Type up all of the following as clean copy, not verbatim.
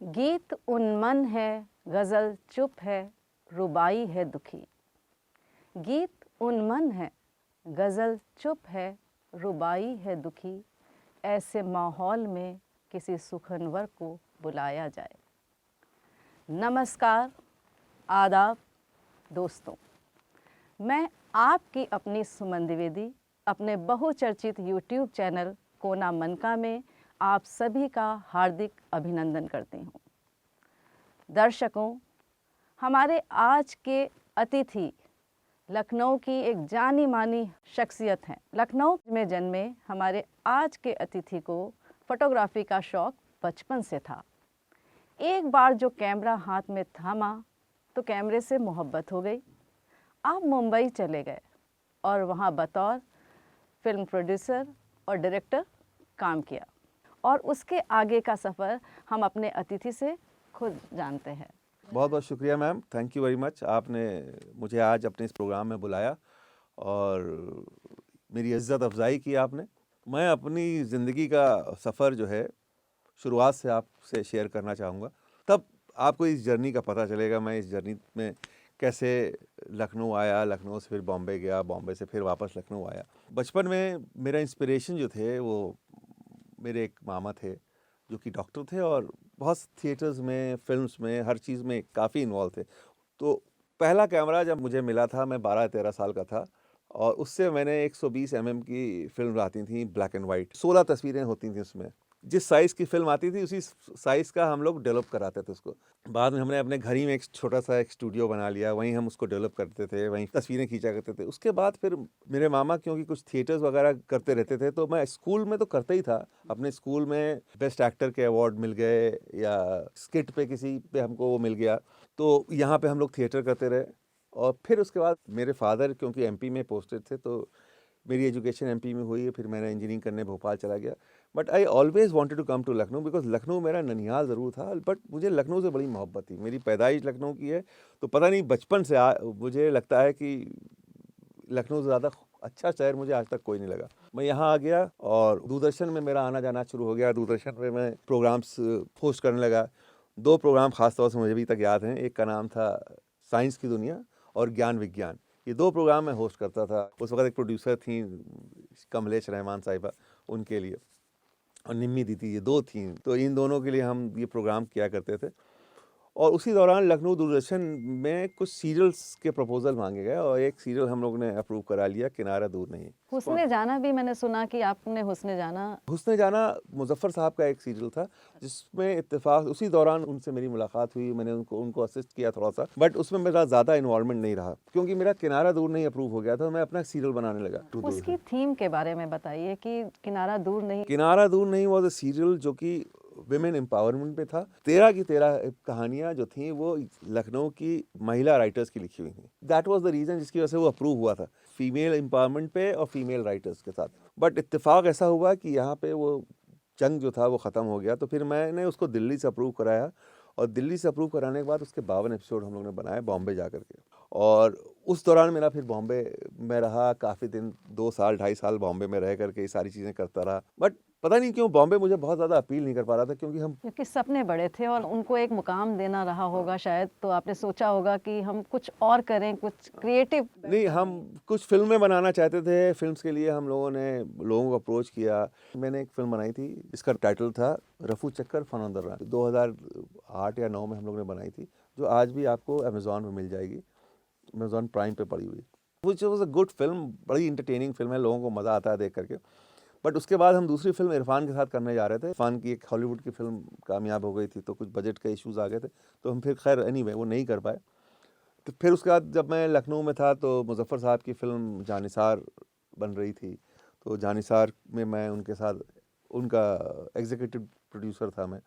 गीत उन्मन है, गज़ल चुप है, रुबाई है दुखी। गीत उन्मन है, गज़ल चुप है, रुबाई है दुखी। ऐसे माहौल में किसी सुखनवर को बुलाया जाए। नमस्कार, आदाब दोस्तों, मैं आपकी अपनी सुमन द्विवेदी अपने बहुचर्चित यूट्यूब चैनल कोना मनका में आप सभी का हार्दिक अभिनंदन करती हूँ। दर्शकों, हमारे आज के अतिथि लखनऊ की एक जानी मानी शख्सियत हैं। लखनऊ में जन्मे हमारे आज के अतिथि को फोटोग्राफी का शौक़ बचपन से था। एक बार जो कैमरा हाथ में थामा तो कैमरे से मोहब्बत हो गई। आप मुंबई चले गए और वहाँ बतौर फिल्म प्रोड्यूसर और डायरेक्टर काम किया, और उसके आगे का सफ़र हम अपने अतिथि से खुद जानते हैं। बहुत बहुत शुक्रिया ma'am, thank you very much. आपने मुझे आज अपने इस प्रोग्राम में बुलाया और मेरी इज़्ज़त अफजाई की आपने। मैं अपनी ज़िंदगी का सफ़र जो है शुरुआत से आपसे शेयर करना चाहूँगा, तब आपको इस जर्नी का पता चलेगा मैं इस जर्नी में कैसे लखनऊ आया, लखनऊ से फिर बॉम्बे गया, बॉम्बे से फिर वापस लखनऊ आया। बचपन में मेरा इंस्पिरेशन जो थे वो मेरे एक मामा थे जो कि डॉक्टर थे और बहुत थिएटर्स में, फिल्म्स में, हर चीज़ में काफ़ी इन्वॉल्व थे। तो पहला कैमरा जब मुझे मिला था, मैं 12-13 साल का था और उससे मैंने 120 mm की फिल्म आती थी, ब्लैक एंड वाइट। 16 तस्वीरें होती थी उसमें। जिस साइज़ की फिल्म आती थी उसी साइज़ का हम लोग डेवलप कराते थे उसको। बाद में हमने अपने घर ही में एक छोटा सा एक स्टूडियो बना लिया, वहीं हम उसको डेवलप करते थे, वहीं तस्वीरें खींचा करते थे। उसके बाद फिर मेरे मामा क्योंकि कुछ थिएटर्स वगैरह करते रहते थे, तो मैं स्कूल में तो करता ही था। अपने स्कूल में बेस्ट एक्टर के अवार्ड मिल गए या स्किट पे किसी पे हमको वो मिल गया, तो यहाँ पे हम लोग थिएटर करते रहे। और फिर उसके बाद मेरे फादर क्योंकि एमपी में पोस्टेड थे, तो मेरी एजुकेशन एमपी में हुई है। फिर मैंने इंजीनियरिंग करने भोपाल चला गया। But I always wanted to come to Lucknow because Lucknow मेरा ननिहाल ज़रूर था, बट मुझे लखनऊ से बड़ी मोहब्बत थी। मेरी पैदाइश लखनऊ की है, तो पता नहीं बचपन से मुझे लगता है कि लखनऊ से ज़्यादा अच्छा शहर मुझे आज तक कोई नहीं लगा। मैं यहाँ आ गया और दूरदर्शन में मेरा आना जाना शुरू हो गया। दूरदर्शन में मैं प्रोग्राम्स होस्ट करने लगा। 2 प्रोग्राम ख़ास तौर से मुझे अभी तक याद हैं। एक का नाम था साइंस की दुनिया और ज्ञान विज्ञान। ये 2 प्रोग्राम मैं होस्ट करता था। उस वक्त एक प्रोड्यूसर थी कमलेश रहमान साहिबा, उनके लिए, और निम्मी दीदी, ये 2 थीं। तो इन दोनों के लिए हम ये प्रोग्राम किया करते थे। और उसी दौरान लखनऊ दूरदर्शन में कुछ सीरियल्स के प्रपोजल मांगे गए और एक सीरियल हम लोग ने अप्रूव करा लिया, किनारा दूर नहीं। हुस्न जाना भी मैंने सुना कि आपने हुस्न जाना मुजफ्फर साहब का एक सीरियल था जिसमें इत्तेफाक उसी दौरान उनसे मेरी मुलाकात हुई। मैंने उनको असिस्ट किया थोड़ा सा, बट उसमें मेरा ज़्यादा इन्वॉल्वमेंट नहीं रहा क्योंकि मेरा किनारा दूर नहीं अप्रूव हो गया था। मैं अपना सीरियल बनाने लगा। उसकी थीम के बारे में बताइए कि किनारा दूर नहीं वॉज अ सीरियल जो कि विमेन एम्पावरमेंट पे था। 13 की 13 कहानियाँ जो थी वो लखनऊ की महिला राइटर्स की लिखी हुई थी। दैट वाज द रीज़न जिसकी वजह से वो अप्रूव हुआ था, फीमेल एम्पावरमेंट पे और फीमेल राइटर्स के साथ। बट इत्तेफाक ऐसा हुआ कि यहाँ पे वो जंग जो था वो ख़त्म हो गया, तो फिर मैंने उसको दिल्ली से अप्रूव कराया और दिल्ली से अप्रूव कराने के बाद उसके 52 एपिसोड हम लोग ने बनाए बॉम्बे जा करके। और उस दौरान मेरा फिर बॉम्बे में रहा काफ़ी दिन, 2 साल 2.5 साल बॉम्बे में रह करके ये सारी चीज़ें करता रहा। बट पता नहीं क्यों बॉम्बे मुझे बहुत ज़्यादा अपील नहीं कर पा रहा था क्योंकि सपने बड़े थे और उनको एक मुकाम देना रहा होगा शायद, तो आपने सोचा होगा कि हम कुछ और करें, कुछ क्रिएटिव। नहीं, हम कुछ फिल्में बनाना चाहते थे। फिल्म्स के लिए हम लोगों ने लोगों को अप्रोच किया। मैंने एक फिल्म बनाई थी जिसका टाइटल था रफू चक्कर फन ऑन द रन। 2008 या 9 में हम लोग ने बनाई थी, जो आज भी आपको अमेज़ॉन में मिल जाएगी, अमेज़ॉन प्राइम पे पड़ी हुई। Which was a good film, बड़ी इंटरटेनिंग फिल्म है, लोगों को मज़ा आता है देख करके। बट उसके बाद हम दूसरी फिल्म इरफान के साथ करने जा रहे थे। इरफान की एक हॉलीवुड की फिल्म कामयाब हो गई थी, तो कुछ बजट के इश्यूज़ आ गए थे, तो हम फिर खैर एनीवे वो नहीं कर पाए। तो फिर उसके बाद जब मैं लखनऊ में था तो मुजफ्फर साहब की फ़िल्म जानिसार बन रही थी। तो जानिसार में मैं उनके साथ उनका एग्जीक्यूटिव प्रोड्यूसर था। मैं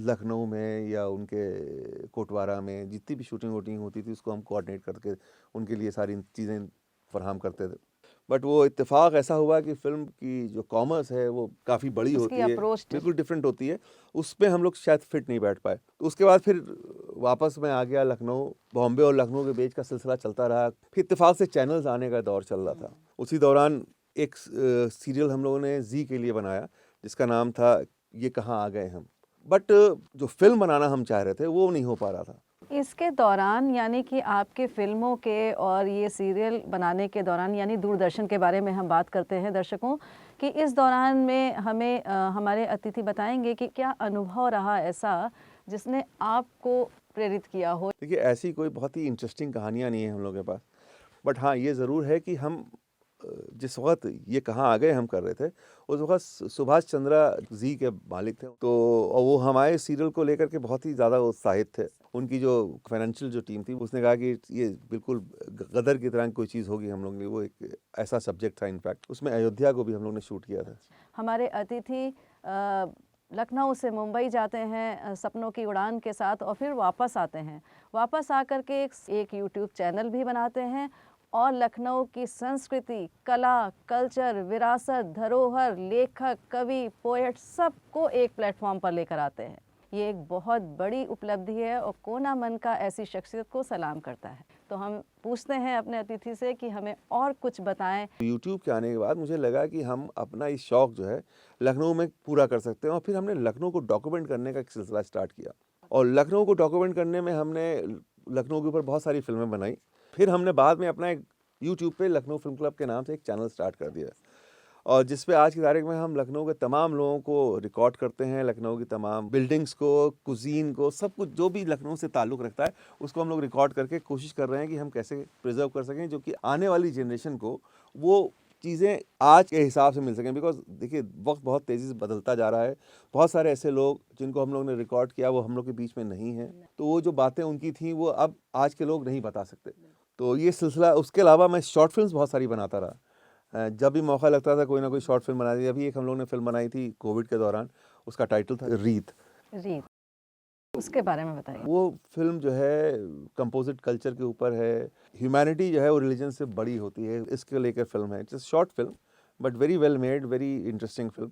लखनऊ में या उनके कोटवारा में जितनी भी शूटिंग वूटिंग होती थी उसको हम कोऑर्डिनेट करके उनके लिए सारी चीज़ें फराहम करते थे। बट वो इत्तेफाक ऐसा हुआ कि फ़िल्म की जो कॉमर्स है वो काफ़ी बड़ी होती है, बिल्कुल डिफरेंट होती है, उस पे हम लोग शायद फिट नहीं बैठ पाए। तो उसके बाद फिर वापस मैं आ गया लखनऊ। बॉम्बे और लखनऊ के बीच का सिलसिला चलता रहा। फिर इत्तेफाक से चैनल्स आने का दौर चल रहा था। उसी दौरान एक सीरियल हम लोगों ने जी के लिए बनाया जिसका नाम था ये कहाँ आ गए हम। बट जो फ़िल्म बनाना हम चाह रहे थे वो नहीं हो पा रहा था। इसके दौरान यानी कि आपके फ़िल्मों के और ये सीरियल बनाने के दौरान यानी दूरदर्शन के बारे में हम बात करते हैं दर्शकों कि इस दौरान में हमें हमारे अतिथि बताएंगे कि क्या अनुभव रहा ऐसा जिसने आपको प्रेरित किया हो। देखिए, ऐसी कोई बहुत ही इंटरेस्टिंग कहानियाँ नहीं है हम लोगों के पास, बट हाँ, ये ज़रूर है कि हम जिस वक़्त ये कहाँ आ गए हम कर रहे थे, उस वक़्त सुभाष चंद्रा ज़ी के मालिक थे। तो और वो हमारे सीरियल को लेकर के बहुत ही ज़्यादा उत्साहित थे। उनकी जो फाइनेंशियल जो टीम थी, उसने कहा कि ये बिल्कुल गदर की तरह कोई चीज़ होगी हम लोग ने, वो एक ऐसा सब्जेक्ट था इनफैक्ट। उसमें अयोध्या को भी हम लोग ने शूट किया था। हमारे अतिथि लखनऊ से मुंबई जाते हैं सपनों की उड़ान के साथ और फिर वापस आते हैं। वापस आकर के एक यूट्यूब चैनल भी बनाते हैं और लखनऊ की संस्कृति, कला, कल्चर, विरासत, धरोहर, लेखक, कवि, पोएट सबको एक प्लेटफॉर्म पर लेकर आते हैं। ये एक बहुत बड़ी उपलब्धि है और कोना मन का ऐसी शख्सियत को सलाम करता है। तो हम पूछते हैं अपने अतिथि से कि हमें और कुछ बताएं। यूट्यूब के आने के बाद मुझे लगा कि हम अपना इस शौक़ जो है लखनऊ में पूरा कर सकते हैं, और फिर हमने लखनऊ को डॉक्यूमेंट करने का एक सिलसिला स्टार्ट किया। और लखनऊ को डॉक्यूमेंट करने में हमने लखनऊ के ऊपर बहुत सारी फ़िल्में बनाई। फिर हमने बाद में अपना एक यूट्यूब पे लखनऊ फ़िल्म क्लब के नाम से एक चैनल स्टार्ट कर दिया, और जिस पे आज की तारीख में हम लखनऊ के तमाम लोगों को रिकॉर्ड करते हैं, लखनऊ की तमाम बिल्डिंग्स को, कुज़ीन को, सब कुछ जो भी लखनऊ से ताल्लुक़ रखता है उसको हम लोग रिकॉर्ड करके कोशिश कर रहे हैं कि हम कैसे प्रिजर्व कर सकें, जो कि आने वाली जनरेशन को वो चीज़ें आज के हिसाब से मिल सकें। बिकॉज़ देखिए, वक्त बहुत तेज़ी से बदलता जा रहा है। बहुत सारे ऐसे लोग जिनको हम लोग ने रिकॉर्ड किया वो हम लोग के बीच में नहीं हैं, तो वो जो बातें उनकी थी वो अब आज के लोग नहीं बता सकते। तो ये सिलसिला, उसके अलावा मैं शॉर्ट फिल्म्स बहुत सारी बनाता रहा। जब भी मौका लगता था कोई ना कोई शॉर्ट फिल्म बना दी। अभी एक हम लोग ने फिल्म बनाई थी कोविड के दौरान, उसका टाइटल था रीत। रीत, उसके बारे में बताइए। वो फिल्म जो है कंपोजिट कल्चर के ऊपर है। ह्यूमैनिटी जो है वो रिलीजन से बड़ी होती है, इसके लेकर फिल्म है। It's short film but very well made, very interesting film.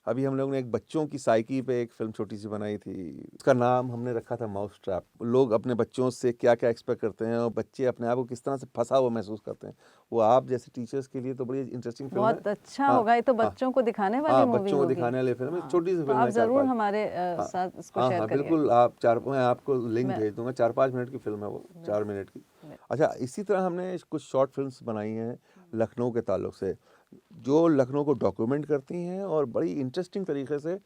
अभी हम लोग ने एक बच्चों की साइकी पे एक फिल्म छोटी सी बनाई थी, उसका नाम हमने रखा था माउस ट्रैप। लोग अपने बच्चों से क्या क्या एक्सपेक्ट करते हैं और बच्चे अपने आप को किस तरह से फंसा हुआ महसूस करते हैं, वो आप जैसे टीचर्स के लिए तो बड़ी इंटरेस्टिंग फिल्म है। बहुत अच्छा हाँ, होगा, ये तो हाँ, बच्चों को दिखाने वाली हाँ, मूवी बच्चों को होगी। दिखाने वाली फिल्म है। हाँ, छोटी सी तो फिल्म आप है, ज़रूर 4-5। हमारे हाँ, साथ इसको हाँ, शेयर हाँ, करिए। बिल्कुल। मैं आपको लिंक मैं- भेज दूंगा। 4-5 मिनट की फिल्म है वो, 4 मिनट की। अच्छा, इसी तरह हमने कुछ शॉर्ट फिल्म्स बनाई हैं लखनऊ के ताल्लुक से, जो लखनऊ को डॉक्यूमेंट करती हैं और बड़ी इंटरेस्टिंग तरीके से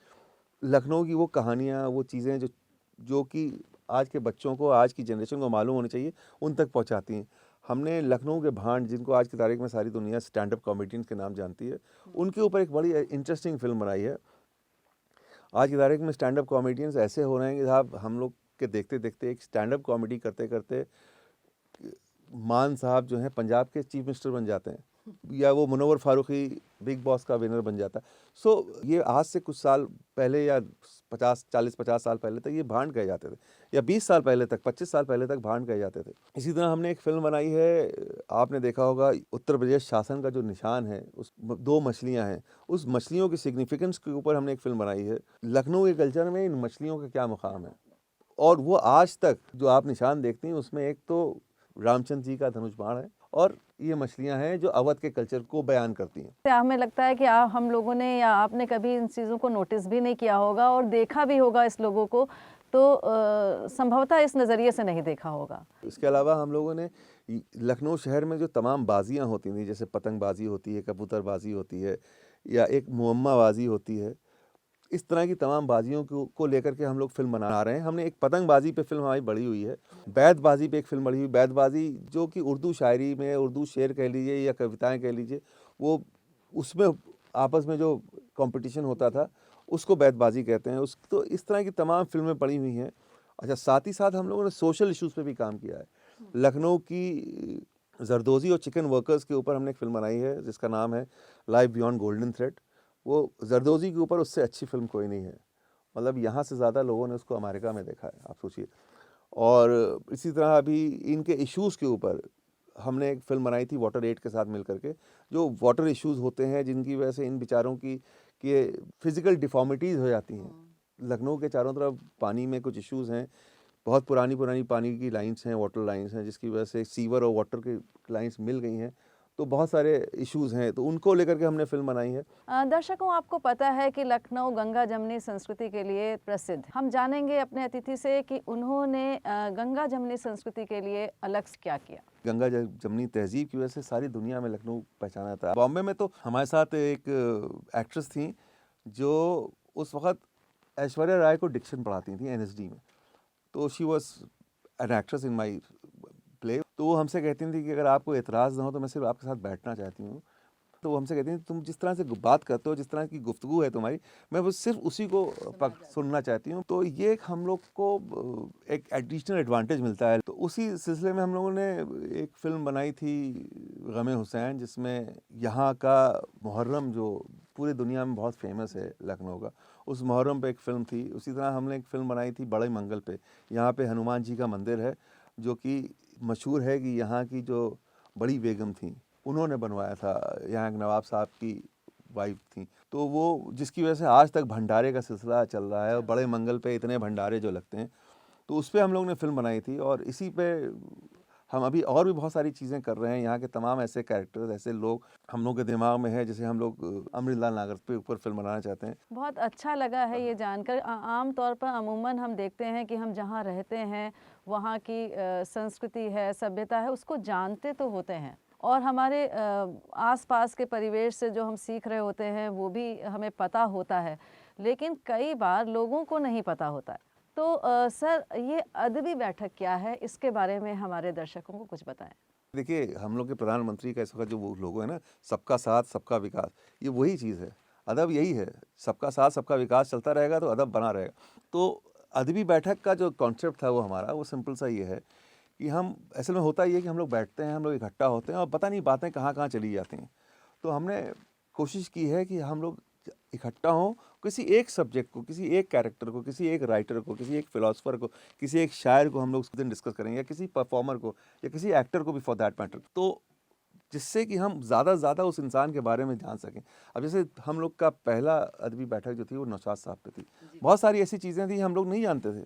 लखनऊ की वो कहानियाँ, वो चीज़ें जो कि आज के बच्चों को, आज की जनरेशन को मालूम होनी चाहिए, उन तक पहुँचाती हैं। हमने लखनऊ के भांड, जिनको आज की तारीख में सारी दुनिया स्टैंड अप कॉमेडियंस के नाम जानती है, उनके ऊपर एक बड़ी इंटरेस्टिंग फिल्म बनाई है। आज की तारीख में स्टैंड अप कॉमेडियंस ऐसे हो रहे हैं कि साहब, हम लोग के देखते देखते एक स्टैंड अप कॉमेडी करते करते मान साहब जो हैं पंजाब के चीफ मिनिस्टर बन जाते हैं, या वो मुनव्वर फारूकी बिग बॉस का विनर बन जाता है। सो ये आज से कुछ साल पहले, या 40-50 साल पहले तक ये भांड कहे जाते थे, या 20 साल पहले तक, 25 साल पहले तक भांड कहे जाते थे। इसी तरह हमने एक फिल्म बनाई है, आपने देखा होगा, उत्तर प्रदेश शासन का जो निशान है, उस 2 मछलियाँ हैं, उस मछलियों की सिग्निफिकेंस के ऊपर हमने एक फिल्म बनाई है। लखनऊ के कल्चर में इन मछलियों का क्या मुकाम है, और वो आज तक जो आप निशान देखती हैं उसमें एक तो रामचंद्र जी का धनुष बाण है, और ये मछलियां हैं जो अवध के कल्चर को बयान करती हैं। हमें लगता है कि हम लोगों ने या आपने कभी इन चीज़ों को नोटिस भी नहीं किया होगा और देखा भी होगा इस लोगों को, तो संभवतः इस नज़रिए से नहीं देखा होगा। इसके अलावा हम लोगों ने लखनऊ शहर में जो तमाम बाजियां होती थी, जैसे पतंगबाजी होती है, कबूतरबाजी होती है, या एक मुअम्माबाजी होती है, इस तरह की तमाम बाजियों को लेकर के हम लोग फिल्म बना रहे हैं। हमने एक पतंगबाजी पे फिल्म हमारी बड़ी हुई है, बैतबाजी पे एक फिल्म बड़ी हुई। बैतबाजी जो कि उर्दू शायरी में, उर्दू शेर कह लीजिए या कविताएं कह लीजिए, वो उसमें आपस में जो कंपटीशन होता था उसको बैतबाजी कहते हैं। उस तो इस तरह की तमाम फिल्में पड़ी हुई हैं। अच्छा, साथ ही साथ हम लोगों ने सोशल इश्यूज़ पे भी काम किया है। लखनऊ की जरदोज़ी और चिकन वर्कर्स के ऊपर हमने एक फिल्म बनाई है जिसका नाम है लाइफ बियॉन्ड गोल्डन थ्रेड। वो जरदोज़ी के ऊपर उससे अच्छी फिल्म कोई नहीं है। मतलब यहाँ से ज़्यादा लोगों ने उसको अमेरिका में देखा है, आप सोचिए। और इसी तरह अभी इनके इश्यूज़ के ऊपर हमने एक फ़िल्म बनाई थी वाटर एड के साथ मिल करके, जो वाटर इश्यूज़ होते हैं जिनकी वजह से इन बेचारों की फिज़िकल डिफ़ॉर्मिटीज़ हो जाती हैं। लखनऊ के चारों तरफ पानी में कुछ इश्यूज़ हैं, बहुत पुरानी पुरानी पानी की लाइन्स हैं, वाटर लाइन्स हैं, जिसकी वजह से सीवर और वाटर की लाइन्स मिल गई हैं, तो बहुत सारे इश्यूज़ हैं, तो उनको लेकर के हमने फ़िल्म बनाई है। दर्शकों, आपको पता है कि लखनऊ गंगा जमनी संस्कृति के लिए प्रसिद्ध। हम जानेंगे अपने अतिथि से कि उन्होंने गंगा जमनी संस्कृति के लिए अलग से क्या किया। गंगा जमनी तहज़ीब की वजह से सारी दुनिया में लखनऊ पहचाना जाता है। बॉम्बे में तो हमारे साथ एक एक्ट्रेस थी जो उस वक़्त ऐश्वर्या राय को डिक्शन पढ़ाती थी एनएसडी में। तो she was an actress in my play. तो वो हमसे कहती थी कि अगर आपको एतराज़ ना हो तो मैं सिर्फ़ आपके साथ बैठना चाहती हूँ। तो वो हमसे कहती थी तुम जिस तरह से बात करते हो, जिस तरह की गुफ्तगू है तुम्हारी, मैं बस सिर्फ़ उसी को सुनना चाहती हूँ। तो ये एक हम लोग को एक एडिशनल एडवांटेज मिलता है। तो उसी सिलसिले में हम लोगों ने एक फ़िल्म बनाई थी ग़म-ए हुसैन, जिसमें यहाँ का मुहर्रम जो पूरी दुनिया में बहुत फ़ेमस है लखनऊ का, उस मुहर्रम पे एक फ़िल्म थी। उसी तरह हमने एक फ़िल्म बनाई थी बड़े मंगल पे। यहाँ पे हनुमान जी का मंदिर है जो कि मशहूर है कि यहाँ की जो बड़ी बेगम थी उन्होंने बनवाया था, यहाँ एक नवाब साहब की वाइफ थी। तो वो जिसकी वजह से आज तक भंडारे का सिलसिला चल रहा है और बड़े मंगल पे इतने भंडारे जो लगते हैं, तो उस पे हम लोग ने फ़िल्म बनाई थी। और इसी पे हम अभी और भी बहुत सारी चीज़ें कर रहे हैं। यहाँ के तमाम ऐसे कैरेक्टर्स, ऐसे लोग हम लोग के दिमाग में है, जैसे हम लोग अमृतलाल नागर पे ऊपर फ़िल्म बनाना चाहते हैं। बहुत अच्छा लगा है ये जानकर। आम तौर पर अमूमन हम देखते हैं कि हम जहाँ रहते हैं वहाँ की संस्कृति है, सभ्यता है, उसको जानते तो होते हैं, और हमारे आसपास के परिवेश से जो हम सीख रहे होते हैं वो भी हमें पता होता है, लेकिन कई बार लोगों को नहीं पता होता है। तो सर, ये अदबी बैठक क्या है, इसके बारे में हमारे दर्शकों को कुछ बताएं। देखिए, हम लोग के प्रधानमंत्री का इस वक़्त जो वो लोगो है ना, सबका साथ सबका विकास, ये वही चीज़ है। अदब यही है, सबका साथ सबका विकास चलता रहेगा तो अदब बना रहेगा। तो अदबी बैठक का जो कॉन्सेप्ट था वो हमारा, वो सिंपल सा ये है कि हम असल में होता ये है कि हम लोग बैठते हैं, हम लोग इकट्ठा होते हैं और पता नहीं बातें कहाँ-कहाँ चली जाती हैं। तो हमने कोशिश की है कि हम लोग इकट्ठा हों, किसी एक सब्जेक्ट को, किसी एक कैरेक्टर को, किसी एक राइटर को, किसी एक फिलोसोफर को, किसी एक शायर को हम लोग उस दिन डिस्कस करेंगे, या किसी परफॉर्मर को, या किसी एक्टर को भी फॉर दैट मैटर। तो जिससे कि हम ज़्यादा से ज़्यादा उस इंसान के बारे में जान सकें। अब जैसे हम लोग का पहला अदबी बैठक जो थी वो नौशाद साहब पे थी। बहुत सारी ऐसी चीज़ें थी हम लोग नहीं जानते थे,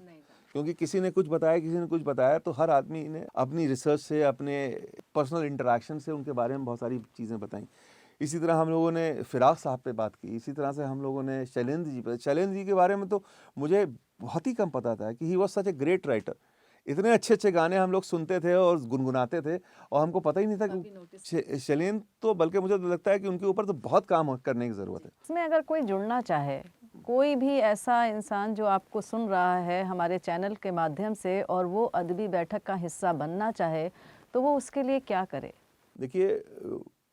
क्योंकि किसी ने कुछ बताया, किसी ने कुछ बताया, तो हर आदमी ने अपनी रिसर्च से, अपने पर्सनल इंटरेक्शन से उनके बारे में बहुत सारी चीज़ें बताई। इसी तरह हम लोगों ने फिराक साहब पे बात की। इसी तरह से हम लोगों ने शैलेंद्र जी के बारे में तो मुझे बहुत ही कम पता था कि he was such a great writer. इतने अच्छे-अच्छे गाने हम लोग सुनते थे और गुनगुनाते थे और हमको पता ही नहीं था कि शैलेंद्र, तो बल्कि मुझे तो लगता है कि उनके ऊपर तो बहुत काम करने की ज़रूरत है। इसमें अगर कोई जुड़ना चाहे, कोई भी ऐसा इंसान जो आपको सुन रहा है हमारे चैनल के माध्यम से और वो अदबी बैठक का हिस्सा बनना चाहे, तो वो उसके लिए क्या करे? देखिए,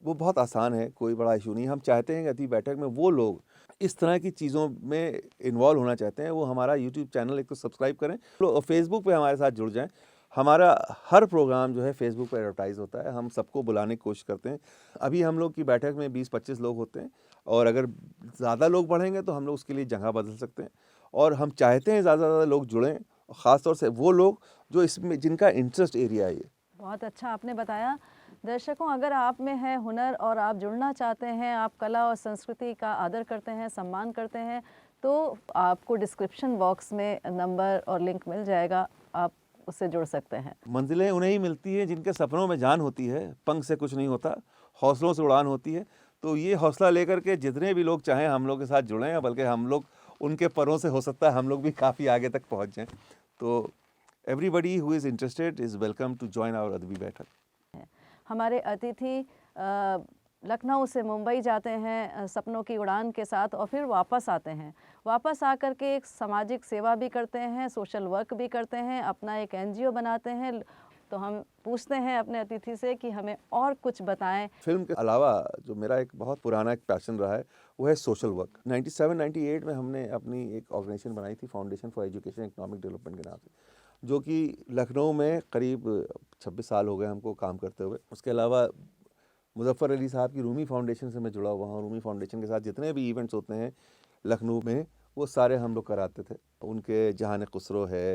वो बहुत आसान है, कोई बड़ा इशू नहीं है। हम चाहते हैं कि अदबी बैठक में वो लोग इस तरह की चीज़ों में इन्वॉल्व होना चाहते हैं, वो हमारा यूट्यूब चैनल एक तो सब्सक्राइब करें और फेसबुक पे हमारे साथ जुड़ जाएं। हमारा हर प्रोग्राम जो है फेसबुक पे एडवर्टाइज़ होता है, हम सबको बुलाने की कोशिश करते हैं। अभी हम लोग की बैठक में 20-25 लोग होते हैं, और अगर ज़्यादा लोग बढ़ेंगे तो हम लोग उसके लिए जगह बदल सकते हैं। और हम चाहते हैं ज़्यादा से ज़्यादा लोग जुड़ें, ख़ास तौर से वो लोग जो इसमें जिनका इंटरेस्ट एरिया है ये। बहुत अच्छा आपने बताया। दर्शकों, अगर आप में है हुनर और आप जुड़ना चाहते हैं, आप कला और संस्कृति का आदर करते हैं, सम्मान करते हैं, तो आपको डिस्क्रिप्शन बॉक्स में नंबर और लिंक मिल जाएगा, आप उससे जुड़ सकते हैं। मंजिलें उन्हें ही मिलती हैं जिनके सपनों में जान होती है, पंख से कुछ नहीं होता, हौसलों से उड़ान होती है। तो ये हौसला लेकर के जितने भी लोग चाहें हम लोग के साथ जुड़ें, बल्कि हम लोग उनके परों से हो सकता है हम लोग भी काफ़ी आगे तक पहुंच जाएं। तो everybody who is interested is welcome to join our अदबी बैठक। हमारे अतिथि लखनऊ से मुंबई जाते हैं सपनों की उड़ान के साथ, और फिर वापस आते हैं। वापस आकर के एक सामाजिक सेवा भी करते हैं, सोशल वर्क भी करते हैं, अपना एक एनजीओ बनाते हैं। तो हम पूछते हैं अपने अतिथि से कि हमें और कुछ बताएं। फिल्म के अलावा जो मेरा एक बहुत पुराना एक पैशन रहा है वो है सोशल वर्क। 97-98 में हमने अपनी एक ऑर्गेनाइजेशन बनाई थी, foundation for education economic development के नाम से, जो कि लखनऊ में करीब 26 साल हो गए हमको काम करते हुए। उसके अलावा मुज़फ़्फ़र अली साहब की रूमी फाउंडेशन से मैं जुड़ा हुआ हूँ। रूमी फाउंडेशन के साथ जितने भी इवेंट्स होते हैं लखनऊ में वो सारे हम लोग कराते थे। उनके जहान खुसरो है,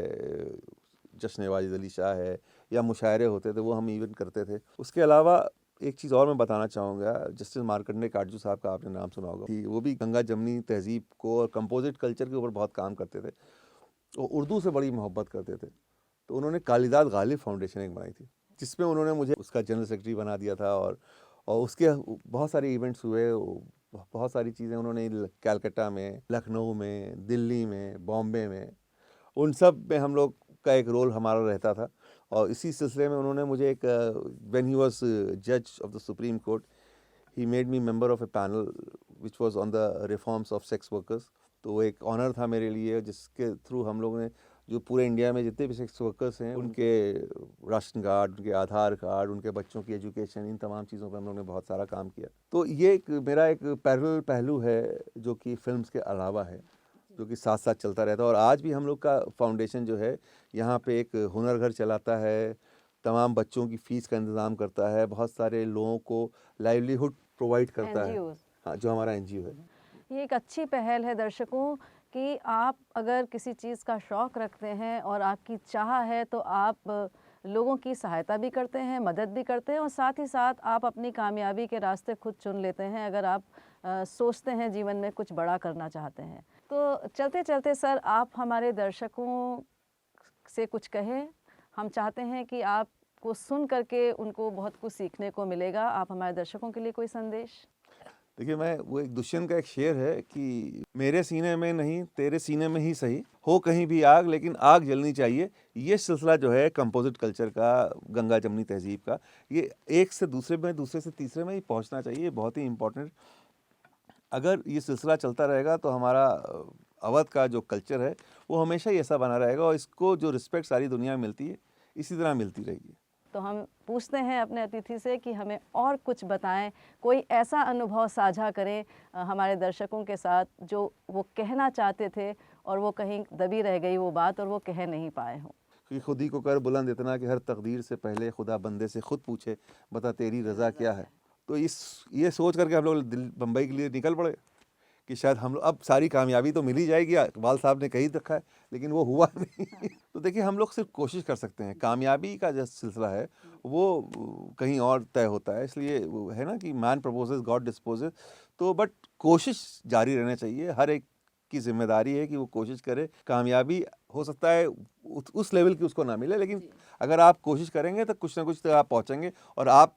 जश्न वाजिद अली शाह है, या मुशायरे होते थे वो हम इवेंट करते थे। उसके अलावा एक चीज़ और मैं बताना चाहूँगा, जस्टिस मार्कंडे काटजू साहब का आपने नाम सुना होगा कि वो भी गंगा जमनी तहज़ीब को और कंपोजिट कल्चर के ऊपर बहुत काम करते थे और उर्दू से बड़ी मोहब्बत करते थे। तो उन्होंने कालिदाद गालिब फाउंडेशन एक बनाई थी, जिसमें उन्होंने मुझे उसका जनरल सेक्रेटरी बना दिया था, और उसके बहुत सारे इवेंट्स हुए, बहुत सारी चीज़ें उन्होंने कलकत्ता में, लखनऊ में, दिल्ली में, बॉम्बे में, उन सब में हम लोग का एक रोल हमारा रहता था। और इसी सिलसिले में उन्होंने मुझे एक व्हेन ही वाज जज of the supreme court, he made me member of A panel which was on the reforms of sex workers. तो वो एक ऑनर था मेरे लिए, जिसके थ्रू हम लोगों ने जो पूरे इंडिया में जितने भी सेक्स वर्कर्स हैं उनके राशन कार्ड, उनके आधार कार्ड, उनके बच्चों की एजुकेशन, इन तमाम चीज़ों पर हम लोगों ने बहुत सारा काम किया। तो ये एक मेरा एक पैरेलल पहलू है जो कि फिल्म्स के अलावा है, जो कि साथ साथ चलता रहता है। और आज भी हम लोग का फाउंडेशन जो है यहाँ पे एक हुनर घर चलाता है, तमाम बच्चों की फ़ीस का इंतज़ाम करता है, बहुत सारे लोगों को लाइवलीहुड प्रोवाइड करता है। NGOs। हाँ, जो हमारा एनजीओ है। ये एक अच्छी पहल है दर्शकों कि आप अगर किसी चीज़ का शौक़ रखते हैं और आपकी चाह है तो आप लोगों की सहायता भी करते हैं, मदद भी करते हैं और साथ ही साथ आप अपनी कामयाबी के रास्ते खुद चुन लेते हैं अगर आप सोचते हैं जीवन में कुछ बड़ा करना चाहते हैं। तो चलते चलते सर, आप हमारे दर्शकों से कुछ कहें। हम चाहते हैं कि आपको सुन करके उनको बहुत कुछ सीखने को मिलेगा। आप हमारे दर्शकों के लिए कोई संदेश? देखिए, मैं वो एक दुष्यंत का एक शेर है कि मेरे सीने में नहीं तेरे सीने में ही सही, हो कहीं भी आग लेकिन आग जलनी चाहिए। ये सिलसिला जो है कंपोजिट कल्चर का, गंगा जमनी तहजीब का, ये एक से दूसरे में, दूसरे से तीसरे में ही पहुंचना चाहिए। बहुत ही इम्पोर्टेंट। अगर ये सिलसिला चलता रहेगा तो हमारा अवध का जो कल्चर है वो हमेशा ही ऐसा बना रहेगा और इसको जो रिस्पेक्ट सारी दुनिया में मिलती है इसी तरह मिलती रहेगी। तो हम पूछते हैं अपने अतिथि से कि हमें और कुछ बताएं, कोई ऐसा अनुभव साझा करें हमारे दर्शकों के साथ जो वो कहना चाहते थे और वो कहीं दबी रह गई वो बात और वो कह नहीं पाए हों। कि खुद ही को कर बुलंद इतना कि हर तकदीर से पहले खुदा बंदे से खुद पूछे, बता तेरी रज़ा क्या है। तो ये सोच करके हम लोग दिल बम्बई के लिए निकल पड़े कि शायद हम लोग अब सारी कामयाबी तो मिल ही जाएगी, इकबाल साहब ने कही रखा है, लेकिन वो हुआ नहीं। तो देखिए, हम लोग सिर्फ कोशिश कर सकते हैं। कामयाबी का जो सिलसिला है वो कहीं और तय होता है, इसलिए वो है ना कि मैन प्रपोजेस गॉड डिस्पोजेस। तो बट कोशिश जारी रहना चाहिए। हर एक की जिम्मेदारी है कि वो कोशिश करे। कामयाबी हो सकता है उस लेवल की उसको ना मिले, लेकिन अगर आप कोशिश करेंगे तो कुछ ना कुछ तो आप पहुंचेंगे। और आप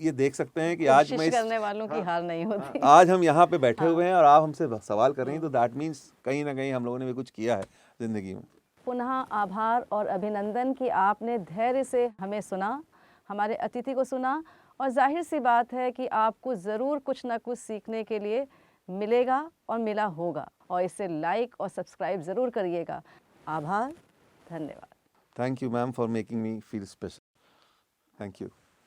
ये देख सकते हैं कि आज कोशिश करने वालों की हार नहीं होती। आज हम यहाँ पे बैठे हुए हैं और आप हमसे सवाल कर रही हैं, तो दैट मीन्स कहीं ना कहीं हम लोगों ने भी कुछ किया है ज़िंदगी में। पुनः आभार और अभिनंदन कि आपने धैर्य से हमें सुना, हमारे अतिथि को सुना और जाहिर सी बात है कि आपको ज़रूर कुछ ना कुछ सीखने के लिए मिलेगा और मिला होगा और इसे लाइक और सब्सक्राइब ज़रूर करिएगा। आभार, धन्यवाद। Thank you ma'am for making me feel special. Thank you.